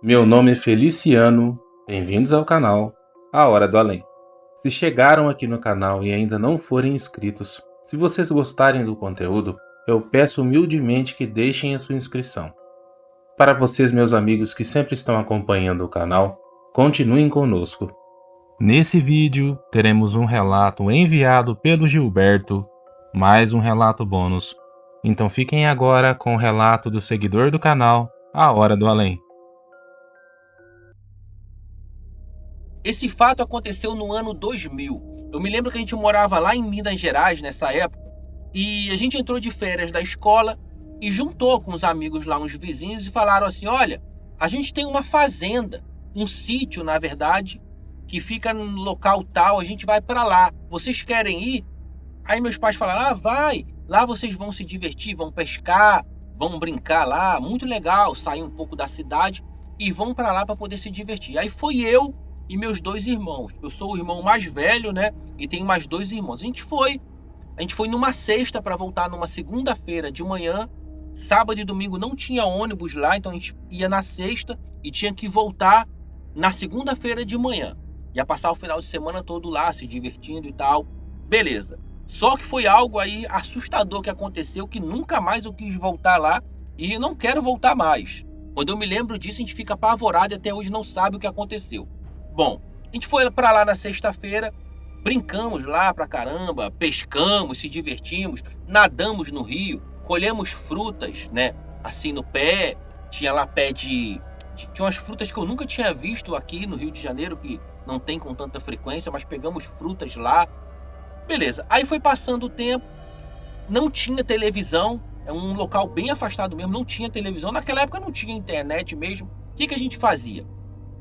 Meu nome é Feliciano, bem-vindos ao canal A Hora do Além. Se chegaram aqui no canal e ainda não forem inscritos, se vocês gostarem do conteúdo, eu peço humildemente que deixem a sua inscrição. Para vocês, meus amigos que sempre estão acompanhando o canal, continuem conosco. Nesse vídeo, teremos um relato enviado pelo Gilberto, mais um relato bônus. Então fiquem agora com o relato do seguidor do canal A Hora do Além. Esse fato aconteceu no ano 2000. Eu me lembro que a gente morava lá em Minas Gerais nessa época e a gente entrou de férias da escola e juntou com os amigos lá, uns vizinhos, e falaram assim: olha, a gente tem uma fazenda, um sítio, na verdade, que fica num local tal, a gente vai para lá. Vocês querem ir? Aí meus pais falaram: ah, vai, lá vocês vão se divertir, vão pescar, vão brincar lá, muito legal, sair um pouco da cidade e vão para lá para poder se divertir. Aí foi eu e meus dois irmãos. Eu sou o irmão mais velho, né? E tenho mais dois irmãos. A gente foi numa sexta para voltar numa segunda-feira de manhã. Sábado e domingo não tinha ônibus lá, então a gente ia na sexta e tinha que voltar na segunda-feira de manhã. Ia passar o final de semana todo lá, se divertindo e tal. Beleza. Só que foi algo aí assustador que aconteceu, que nunca mais eu quis voltar lá e não quero voltar mais. Quando eu me lembro disso, a gente fica apavorado e até hoje não sabe o que aconteceu. Bom, a gente foi para lá na sexta-feira, brincamos lá pra caramba, pescamos, se divertimos, nadamos no rio, colhemos frutas, né? Assim no pé, tinha lá pé tinha umas frutas que eu nunca tinha visto aqui no Rio de Janeiro, que não tem com tanta frequência, mas pegamos frutas lá. Beleza, aí foi passando o tempo, não tinha televisão, é um local bem afastado mesmo, não tinha televisão. Naquela época não tinha internet mesmo. O que a gente fazia?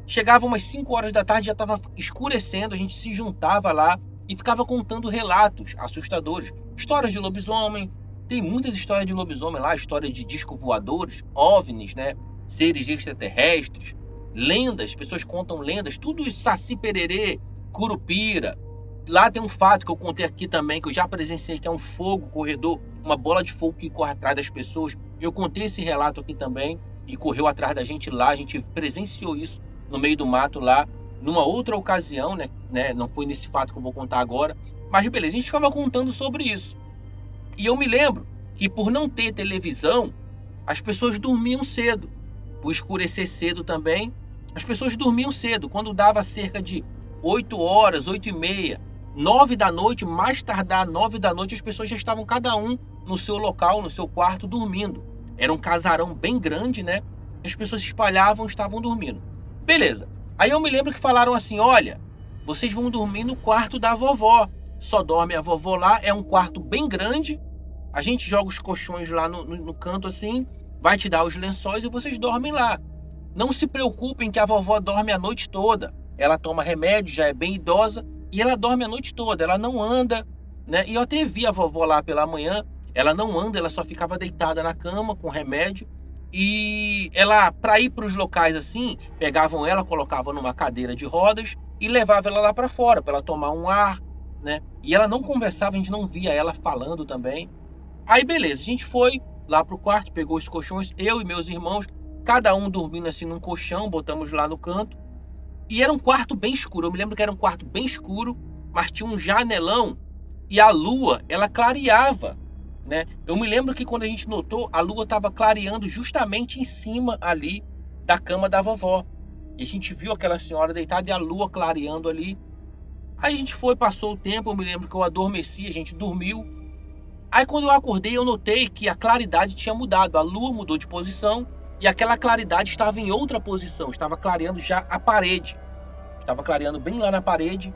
Chegava umas 5 horas da tarde, já estava escurecendo, a gente se juntava lá e ficava contando relatos assustadores. Histórias de lobisomem, tem muitas histórias de lobisomem lá, história de disco voadores, OVNIs, né? Seres extraterrestres, lendas, pessoas contam lendas, tudo isso, Saci Pererê, Curupira. Lá tem um fato que eu contei aqui também, que eu já presenciei, que é um fogo corredor, uma bola de fogo que corre atrás das pessoas. Eu contei esse relato aqui também e correu atrás da gente lá, a gente presenciou isso no meio do mato lá, numa outra ocasião, né? Não foi nesse fato que eu vou contar agora, mas beleza, a gente ficava contando sobre isso. E eu me lembro que por não ter televisão, as pessoas dormiam cedo. Por escurecer cedo também, as pessoas dormiam cedo. Quando dava cerca de 8 horas, 8 e meia, 9 da noite, mais tardar 9 da noite, as pessoas já estavam cada um no seu local, no seu quarto, dormindo. Era um casarão bem grande, né? As pessoas se espalhavam, estavam dormindo. Beleza. Aí eu me lembro que falaram assim: olha, vocês vão dormir no quarto da vovó. Só dorme a vovó lá, é um quarto bem grande. A gente joga os colchões lá no canto assim, vai te dar os lençóis e vocês dormem lá. Não se preocupem que a vovó dorme a noite toda. Ela toma remédio, já é bem idosa, e ela dorme a noite toda, ela não anda, né? E eu até vi a vovó lá pela manhã, ela não anda, ela só ficava deitada na cama com remédio. E ela, para ir para os locais assim, pegavam ela, colocavam numa cadeira de rodas e levavam ela lá para fora, para ela tomar um ar, né? E ela não conversava, a gente não via ela falando também. Aí beleza, a gente foi lá pro quarto, pegou os colchões, eu e meus irmãos, cada um dormindo assim num colchão, botamos lá no canto. E era um quarto bem escuro, eu me lembro que era um quarto bem escuro, mas tinha um janelão e a lua, ela clareava, né? Eu me lembro que quando a gente notou, a lua estava clareando justamente em cima ali da cama da vovó. E a gente viu aquela senhora deitada e a lua clareando ali. Aí a gente foi, passou o tempo, eu me lembro que eu adormeci, a gente dormiu. Aí quando eu acordei, eu notei que a claridade tinha mudado, a lua mudou de posição e aquela claridade estava em outra posição, estava clareando já a parede. Estava clareando bem lá na parede.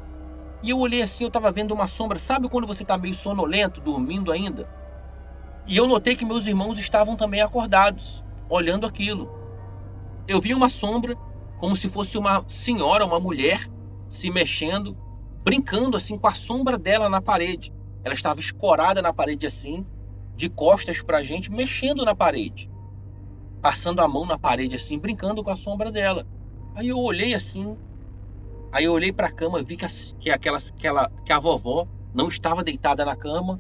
E eu olhei assim, eu estava vendo uma sombra. Sabe quando você está meio sonolento, dormindo ainda? E eu notei que meus irmãos estavam também acordados, olhando aquilo. Eu vi uma sombra, como se fosse uma senhora, uma mulher, se mexendo, brincando assim com a sombra dela na parede. Ela estava escorada na parede assim, de costas pra gente, mexendo na parede. Passando a mão na parede assim, brincando com a sombra dela. Aí eu olhei assim, aí eu olhei pra cama, vi que a vovó não estava deitada na cama.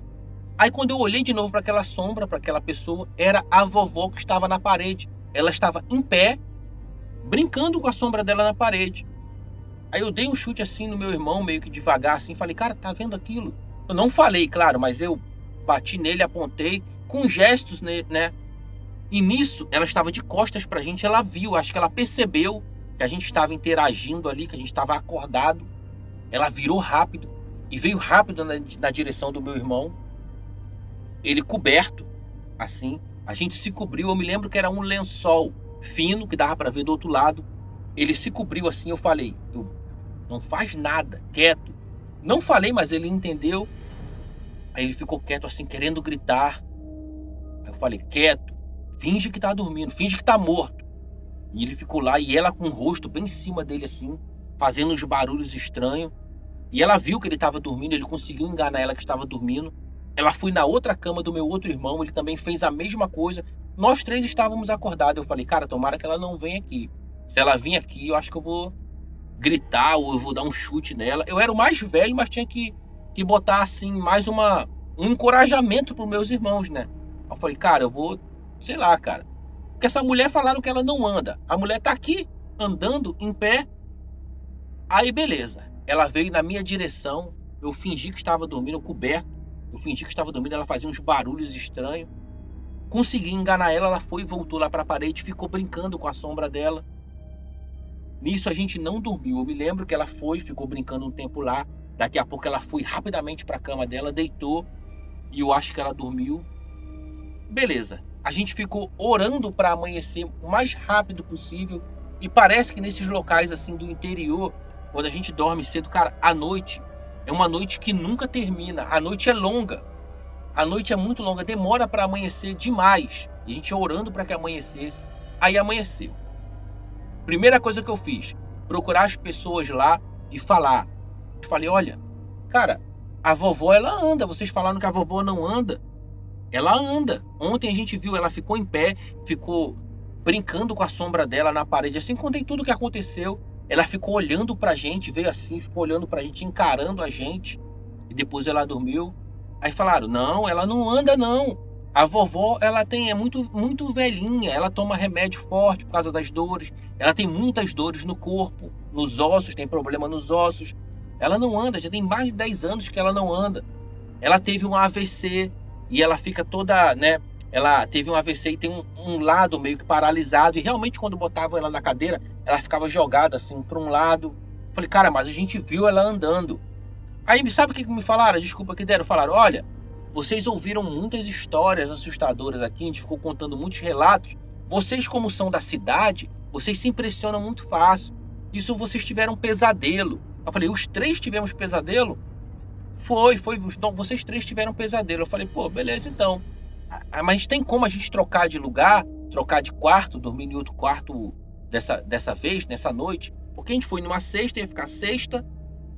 Aí quando eu olhei de novo para aquela sombra, para aquela pessoa, era a vovó que estava na parede. Ela estava em pé, brincando com a sombra dela na parede. Aí eu dei um chute assim no meu irmão, meio que devagar assim, falei, cara, tá vendo aquilo? Eu não falei, claro, mas eu bati nele, apontei, com gestos, né? E nisso, ela estava de costas pra gente, ela viu, acho que ela percebeu que a gente estava interagindo ali, que a gente estava acordado. Ela virou rápido e veio rápido na direção do meu irmão, ele coberto, assim. A gente se cobriu, eu me lembro que era um lençol fino, que dava pra ver do outro lado. Ele se cobriu assim, eu falei, não faz nada, quieto. Não falei, mas ele entendeu. Aí ele ficou quieto assim, querendo gritar. Aí eu falei, quieto, finge que tá dormindo, finge que tá morto. E ele ficou lá, e ela com o rosto bem em cima dele assim, fazendo uns barulhos estranhos. E ela viu que ele estava dormindo, ele conseguiu enganar ela que estava dormindo. Ela foi na outra cama do meu outro irmão, ele também fez a mesma coisa. Nós três estávamos acordados. Eu falei, cara, tomara que ela não venha aqui. Se ela vir aqui, eu acho que eu vou gritar ou eu vou dar um chute nela. Eu era o mais velho, mas tinha que botar assim mais um encorajamento para os meus irmãos, né? Eu falei, cara, eu vou, sei lá, cara. Porque essa mulher falaram que ela não anda. A mulher tá aqui, andando, em pé. Aí, beleza. Ela veio na minha direção. Eu fingi que estava dormindo, coberto. Eu fingi que estava dormindo. Ela fazia uns barulhos estranhos. Consegui enganar ela. Ela foi e voltou lá para a parede. Ficou brincando com a sombra dela. Nisso a gente não dormiu. Eu me lembro que ela foi, ficou brincando um tempo lá. Daqui a pouco ela foi rapidamente para a cama dela, deitou. E eu acho que ela dormiu. Beleza. A gente ficou orando para amanhecer o mais rápido possível. E parece que nesses locais assim do interior, quando a gente dorme cedo, cara, a noite é uma noite que nunca termina. A noite é longa. A noite é muito longa, demora para amanhecer demais. E a gente orando para que amanhecesse. Aí amanheceu. Primeira coisa que eu fiz, procurar as pessoas lá e falar. Eu falei, olha, cara, a vovó ela anda. Vocês falaram que a vovó não anda. Ela anda. Ontem a gente viu, ela ficou em pé, ficou brincando com a sombra dela na parede. Assim, contei tudo o que aconteceu. Ela ficou olhando pra gente, veio assim, ficou olhando pra gente, encarando a gente. E depois ela dormiu. Aí falaram, não, ela não anda não. A vovó, ela é muito velhinha. Ela toma remédio forte por causa das dores. Ela tem muitas dores no corpo, nos ossos, tem problema nos ossos. Ela não anda, já tem mais de 10 anos que ela não anda. Ela teve um AVC e ela fica toda, né? Ela teve um AVC e tem um lado meio que paralisado. E realmente, quando botavam ela na cadeira, ela ficava jogada assim para um lado. Falei, cara, mas a gente viu ela andando. Aí, sabe o que me falaram? Desculpa que deram. Falaram, olha, vocês ouviram muitas histórias assustadoras aqui. A gente ficou contando muitos relatos. Vocês, como são da cidade, vocês se impressionam muito fácil. Isso vocês tiveram um pesadelo. Eu falei, os três tivemos pesadelo? Foi. Vocês três tiveram pesadelo. Eu falei, pô, beleza então. Mas tem como a gente trocar de lugar, trocar de quarto, dormir em outro quarto dessa vez, nessa noite? Porque a gente foi numa sexta, ia ficar sexta,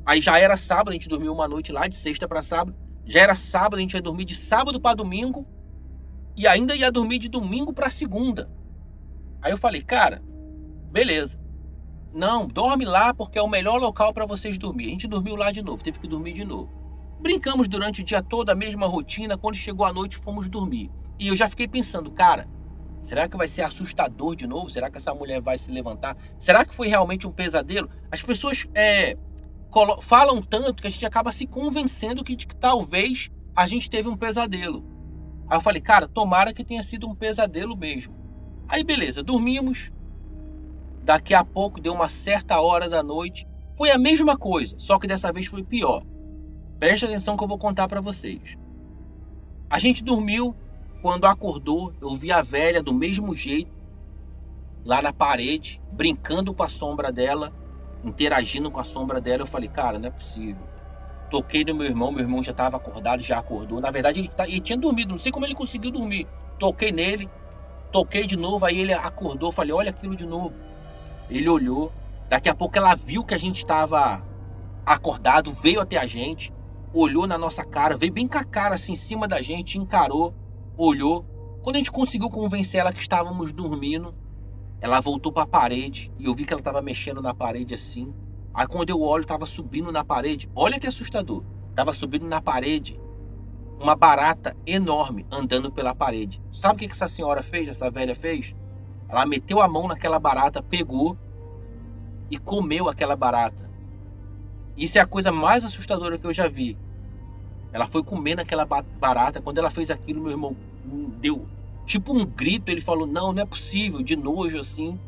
aí já era sábado, a gente dormiu uma noite lá, de sexta para sábado. Já era sábado, a gente ia dormir de sábado para domingo, e ainda ia dormir de domingo para segunda. Aí eu falei, cara, beleza. Não, dorme lá porque é o melhor local para vocês dormir. A gente dormiu lá de novo, teve que dormir de novo. Brincamos durante o dia todo, a mesma rotina. Quando chegou a noite, fomos dormir. E eu já fiquei pensando, cara, será que vai ser assustador de novo? Será que essa mulher vai se levantar? Será que foi realmente um pesadelo? As pessoas falam tanto que a gente acaba se convencendo que talvez a gente teve um pesadelo. Aí eu falei, cara, tomara que tenha sido um pesadelo mesmo. Aí beleza, dormimos. Daqui a pouco, deu uma certa hora da noite. Foi a mesma coisa, só que dessa vez foi pior. Preste atenção que eu vou contar para vocês. A gente dormiu, quando acordou, eu vi a velha do mesmo jeito, lá na parede, brincando com a sombra dela, interagindo com a sombra dela. Eu falei, cara, não é possível. Toquei no meu irmão já estava acordado, já acordou. Na verdade, ele tinha dormido, não sei como ele conseguiu dormir. Toquei nele, toquei de novo, aí ele acordou, falei, olha aquilo de novo. Ele olhou, daqui a pouco ela viu que a gente estava acordado, veio até a gente, olhou na nossa cara, veio bem com a cara assim em cima da gente, encarou, olhou. Quando a gente conseguiu convencer ela que estávamos dormindo, ela voltou para a parede e eu vi que ela estava mexendo na parede assim. Aí quando eu olho, estava subindo na parede. Olha que assustador. Estava subindo na parede uma barata enorme andando pela parede. Sabe o que essa senhora fez, essa velha fez? Ela meteu a mão naquela barata, pegou e comeu aquela barata. Isso é a coisa mais assustadora que eu já vi. Ela foi comendo aquela barata. Quando ela fez aquilo, meu irmão deu tipo um grito. Ele falou, não é possível, de nojo assim.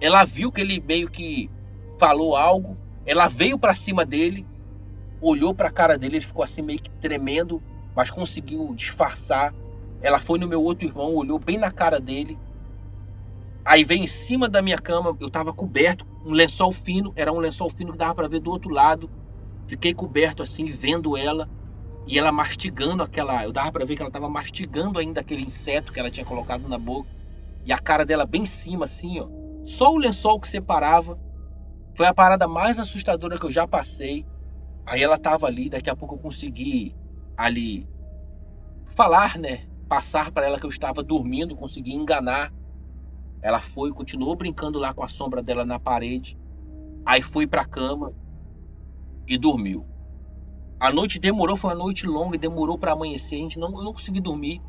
Ela viu que ele meio que falou algo. Ela veio pra cima dele, olhou pra cara dele, ele ficou assim meio que tremendo, mas conseguiu disfarçar. Ela foi no meu outro irmão, olhou bem na cara dele. Aí veio em cima da minha cama, eu tava coberto, um lençol fino, era um lençol fino que dava pra ver do outro lado. Fiquei coberto assim, vendo ela. E ela mastigando aquela... Eu dava pra ver que ela tava mastigando ainda aquele inseto que ela tinha colocado na boca. E a cara dela bem em cima, assim, ó. Só o lençol que separava. Foi a parada mais assustadora que eu já passei. Aí ela tava ali, daqui a pouco eu consegui ali falar, né? Passar para ela que eu estava dormindo, consegui enganar. Ela foi, continuou brincando lá com a sombra dela na parede. Aí foi pra cama e dormiu. A noite demorou, foi uma noite longa e demorou para amanhecer. A gente não consegui dormir.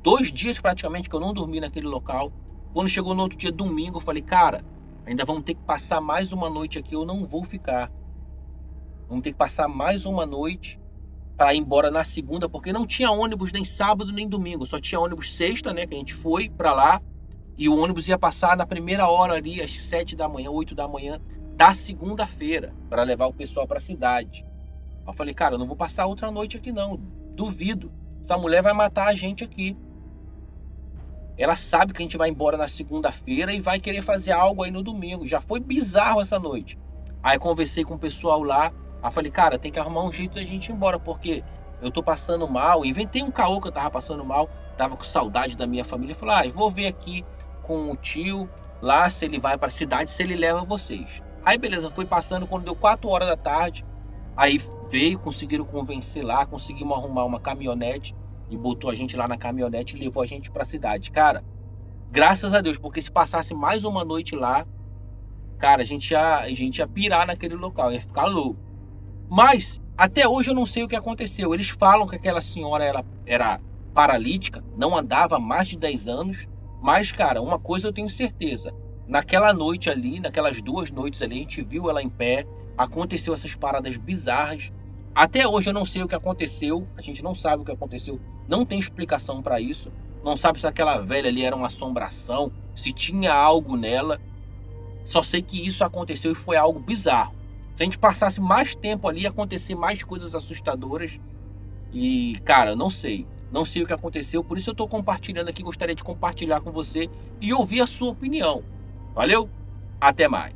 2 dias praticamente que eu não dormi naquele local. Quando chegou no outro dia, domingo, eu falei, cara, ainda vamos ter que passar mais uma noite aqui, eu não vou ficar. Vamos ter que passar mais uma noite para ir embora na segunda, porque não tinha ônibus nem sábado nem domingo. Só tinha ônibus sexta, né, que a gente foi para lá. E o ônibus ia passar na primeira hora ali, às 7 da manhã, 8 da manhã, da segunda-feira, para levar o pessoal para a cidade. Eu falei, cara, eu não vou passar outra noite aqui não, duvido. Essa mulher vai matar a gente aqui. Ela sabe que a gente vai embora na segunda-feira e vai querer fazer algo aí no domingo. Já foi bizarro essa noite. Aí conversei com o pessoal lá. Aí falei, cara, tem que arrumar um jeito da gente ir embora, porque eu tô passando mal. Inventei um caô que eu tava passando mal. Tava com saudade da minha família. Falei, vou ver aqui com o tio lá se ele vai pra cidade, se ele leva vocês. Aí beleza, foi passando, quando deu 4 horas da tarde. Aí veio, conseguiram convencer lá, conseguimos arrumar uma caminhonete e botou a gente lá na caminhonete e levou a gente pra cidade. Cara, graças a Deus, porque se passasse mais uma noite lá, cara, a gente ia pirar naquele local, ia ficar louco. Mas até hoje eu não sei o que aconteceu. Eles falam que aquela senhora ela era paralítica, não andava há mais de 10 anos. Mas, cara, uma coisa eu tenho certeza. Naquela noite ali, naquelas 2 noites ali, a gente viu ela em pé. Aconteceu essas paradas bizarras. Até hoje eu não sei o que aconteceu. A gente não sabe o que aconteceu. Não tem explicação para isso. Não sabe se aquela velha ali era uma assombração, se tinha algo nela. Só sei que isso aconteceu e foi algo bizarro. Se a gente passasse mais tempo ali, ia acontecer mais coisas assustadoras. E, cara, eu não sei. Não sei o que aconteceu, por isso eu estou compartilhando aqui. Gostaria de compartilhar com você e ouvir a sua opinião. Valeu? Até mais.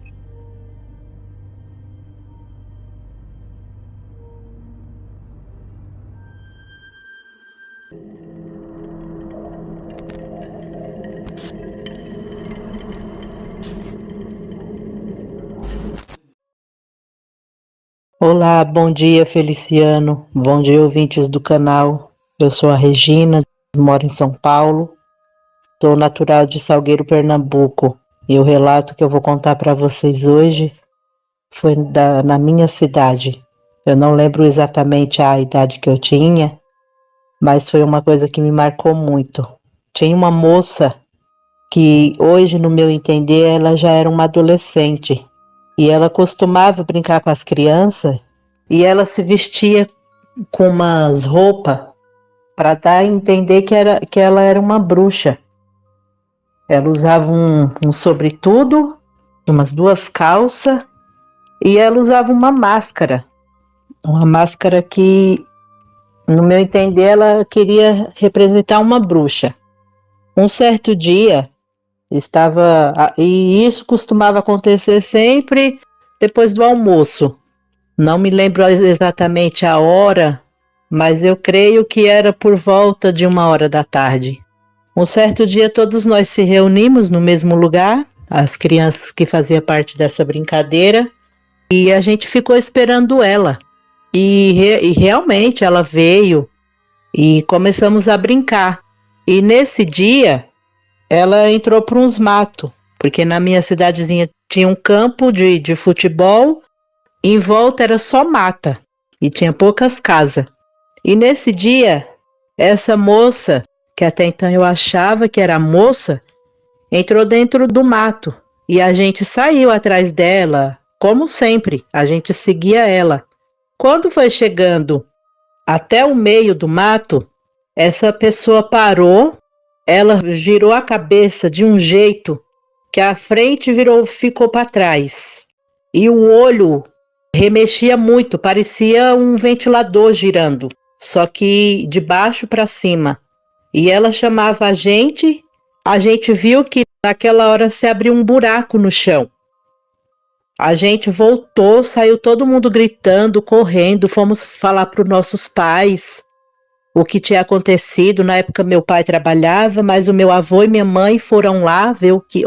Olá, bom dia Feliciano, bom dia ouvintes do canal. Eu sou a Regina, moro em São Paulo, sou natural de Salgueiro, Pernambuco. E o relato que eu vou contar para vocês hoje foi na minha cidade. Eu não lembro exatamente a idade que eu tinha, mas foi uma coisa que me marcou muito. Tinha uma moça que hoje, no meu entender, ela já era uma adolescente. E ela costumava brincar com as crianças e ela se vestia com umas roupas para dar a entender que ela era uma bruxa. Ela usava um sobretudo, umas 2 calças e ela usava uma máscara. Uma máscara que, no meu entender, ela queria representar uma bruxa. Um certo dia, e isso costumava acontecer sempre depois do almoço. Não me lembro exatamente a hora, mas eu creio que era por volta de 1 hora da tarde. Um certo dia todos nós se reunimos no mesmo lugar, as crianças que faziam parte dessa brincadeira, e a gente ficou esperando ela. E realmente ela veio e começamos a brincar. E nesse dia ela entrou por uns matos, porque na minha cidadezinha tinha um campo de futebol, em volta era só mata e tinha poucas casas. E nesse dia, essa moça, que até então eu achava que era moça, entrou dentro do mato e a gente saiu atrás dela, como sempre, a gente seguia ela. Quando foi chegando até o meio do mato, essa pessoa parou, ela girou a cabeça de um jeito que a frente ficou para trás. E o olho remexia muito, parecia um ventilador girando, só que de baixo para cima. E ela chamava a gente viu que naquela hora se abriu um buraco no chão. A gente voltou, saiu todo mundo gritando, correndo, fomos falar para os nossos pais o que tinha acontecido. Na época meu pai trabalhava, mas o meu avô e minha mãe foram lá ver o que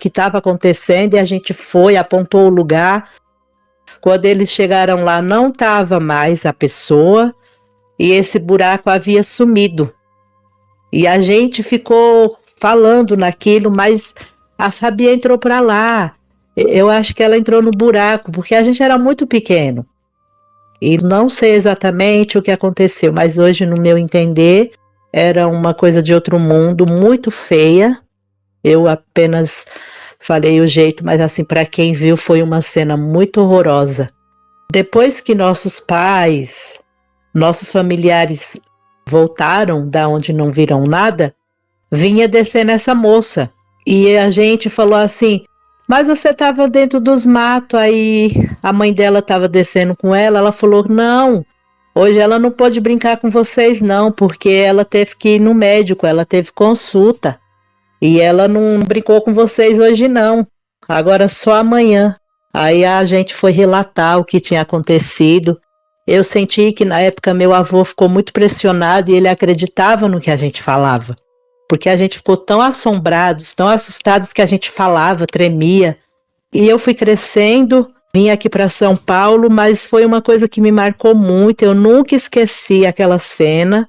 estava acontecendo e a gente foi, apontou o lugar. Quando eles chegaram lá, não estava mais a pessoa e esse buraco havia sumido. E a gente ficou falando naquilo, mas a Fabi entrou para lá. Eu acho que ela entrou no buraco, porque a gente era muito pequeno. E não sei exatamente o que aconteceu, mas hoje, no meu entender, era uma coisa de outro mundo, muito feia. Eu apenas falei o jeito, mas assim, para quem viu, foi uma cena muito horrorosa. Depois que nossos pais, nossos familiares voltaram da onde não viram nada, vinha descendo essa moça. E a gente falou assim, mas você estava dentro dos matos, aí a mãe dela estava descendo com ela falou, não, hoje ela não pode brincar com vocês não, porque ela teve que ir no médico, ela teve consulta, e ela não brincou com vocês hoje não, agora só amanhã. Aí a gente foi relatar o que tinha acontecido. Eu senti que na época meu avô ficou muito pressionado e ele acreditava no que a gente falava. Porque a gente ficou tão assombrados, tão assustados que a gente falava, tremia. E eu fui crescendo, vim aqui para São Paulo, mas foi uma coisa que me marcou muito. Eu nunca esqueci aquela cena.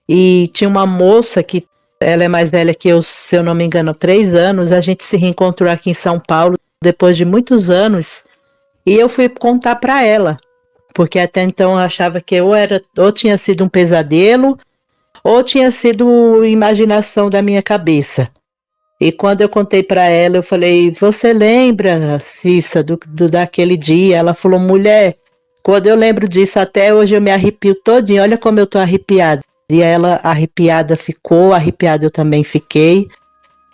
E tinha uma moça que, ela é mais velha que eu, se eu não me engano, 3 anos. A gente se reencontrou aqui em São Paulo depois de muitos anos. E eu fui contar para ela, porque até então eu achava que ou tinha sido um pesadelo, ou tinha sido imaginação da minha cabeça. E quando eu contei para ela, eu falei, você lembra, Cissa, daquele dia? Ela falou, mulher, quando eu lembro disso, até hoje eu me arrepio todinho, olha como eu tô arrepiada. E ela arrepiada ficou, arrepiada eu também fiquei.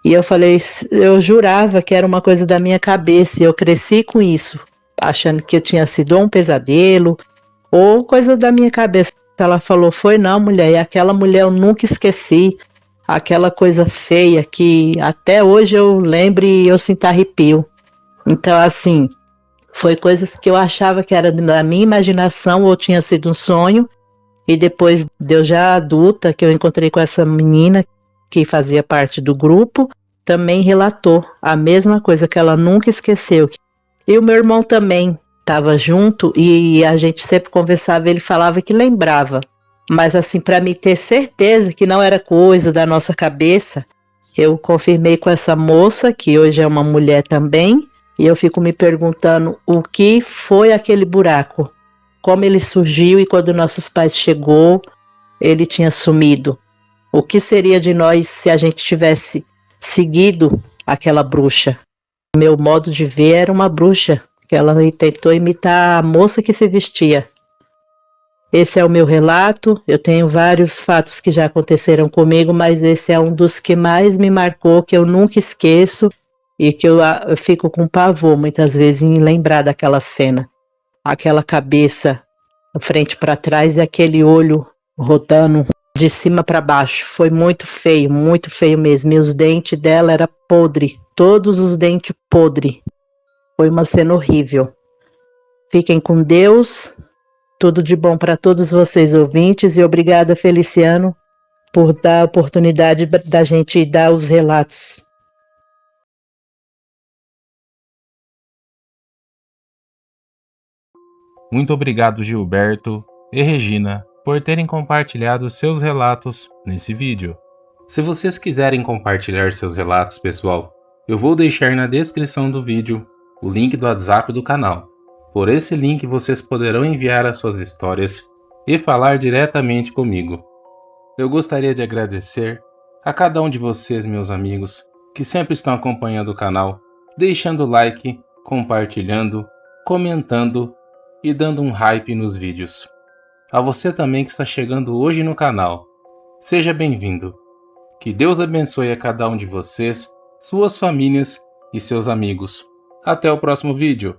E eu falei, eu jurava que era uma coisa da minha cabeça, e eu cresci com isso, achando que eu tinha sido um pesadelo, ou coisa da minha cabeça. Ela falou, foi não, mulher, e aquela mulher eu nunca esqueci, aquela coisa feia que até hoje eu lembro e eu sinto arrepio. Então, assim, foi coisas que eu achava que era da minha imaginação ou tinha sido um sonho, e depois de eu já adulta, que eu encontrei com essa menina que fazia parte do grupo, também relatou a mesma coisa, que ela nunca esqueceu. E o meu irmão também estava junto e a gente sempre conversava, ele falava que lembrava. Mas assim, para mim ter certeza que não era coisa da nossa cabeça, eu confirmei com essa moça, que hoje é uma mulher também, e eu fico me perguntando o que foi aquele buraco, como ele surgiu e quando nossos pais chegou, ele tinha sumido. O que seria de nós se a gente tivesse seguido aquela bruxa? Meu modo de ver era uma bruxa, que ela tentou imitar a moça que se vestia. Esse é o meu relato. Eu tenho vários fatos que já aconteceram comigo, mas esse é um dos que mais me marcou, que eu nunca esqueço e que eu fico com pavor muitas vezes em lembrar daquela cena. Aquela cabeça frente para trás e aquele olho rodando de cima para baixo. Foi muito feio mesmo. E os dentes dela eram podres, todos os dentes podres. Foi uma cena horrível. Fiquem com Deus. Tudo de bom para todos vocês ouvintes e obrigada, Feliciano, por dar a oportunidade da gente dar os relatos. Muito obrigado, Gilberto e Regina, por terem compartilhado seus relatos nesse vídeo. Se vocês quiserem compartilhar seus relatos, pessoal, eu vou deixar na descrição do vídeo o link do WhatsApp do canal. Por esse link vocês poderão enviar as suas histórias e falar diretamente comigo. Eu gostaria de agradecer a cada um de vocês, meus amigos, que sempre estão acompanhando o canal, deixando like, compartilhando, comentando e dando um hype nos vídeos. A você também que está chegando hoje no canal, seja bem-vindo. Que Deus abençoe a cada um de vocês, suas famílias e seus amigos. Até o próximo vídeo.